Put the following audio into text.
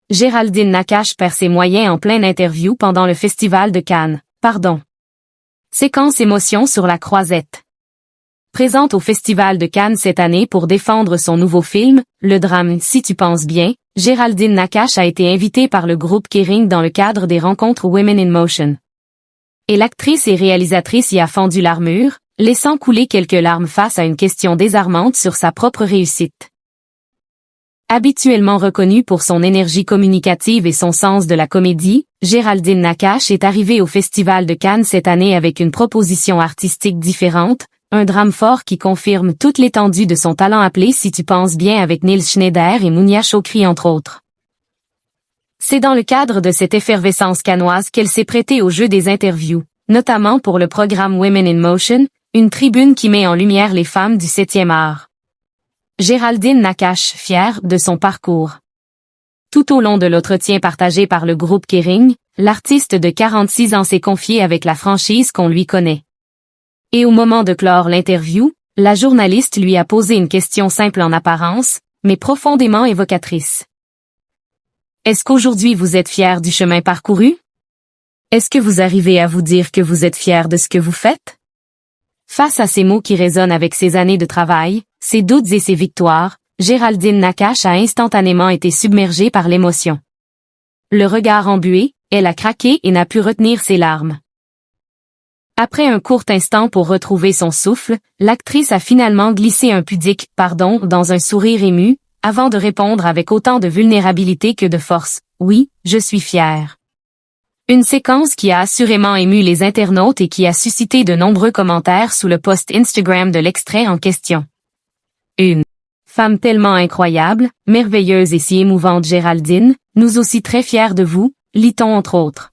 Géraldine Nakache perd ses moyens en pleine interview pendant le festival de Cannes. Séquence émotion sur la croisette. Présente au festival de Cannes cette année pour défendre son nouveau film, le drame Si tu penses bien, Géraldine Nakache a été invitée par le groupe Kering dans le cadre des rencontres Women in Motion. Et l'actrice et réalisatrice y a fendu l'armure, laissant couler quelques larmes face à une question désarmante sur sa propre réussite. Habituellement reconnue pour son énergie communicative et son sens de la comédie, Géraldine Nakache est arrivée au Festival de Cannes cette année avec une proposition artistique différente, un drame fort qui confirme toute l'étendue de son talent appelé Si tu penses bien avec Nils Schneider et Mounia Chokri entre autres. C'est dans le cadre de cette effervescence cannoise qu'elle s'est prêtée au jeu des interviews, notamment pour le programme Women in Motion, une tribune qui met en lumière les femmes du 7e art. Géraldine Nakache, fière de son parcours. Tout au long de l'entretien partagé par le groupe Kering, l'artiste de 46 ans s'est confiée avec la franchise qu'on lui connaît. Et au moment de clore l'interview, la journaliste lui a posé une question simple en apparence, mais profondément évocatrice. Est-ce qu'aujourd'hui vous êtes fière du chemin parcouru? Est-ce que vous arrivez à vous dire que vous êtes fière de ce que vous faites? Face à ces mots qui résonnent avec ses années de travail, ses doutes et ses victoires, Géraldine Nakache a instantanément été submergée par l'émotion. Le regard embué, elle a craqué et n'a pu retenir ses larmes. Après un court instant pour retrouver son souffle, l'actrice a finalement glissé un pudique « pardon » dans un sourire ému, avant de répondre avec autant de vulnérabilité que de force « Oui, je suis fière ». Une séquence qui a assurément ému les internautes et qui a suscité de nombreux commentaires sous le post Instagram de l'extrait en question. Une femme tellement incroyable, merveilleuse et si émouvante Géraldine, nous aussi très fiers de vous, lit-on entre autres.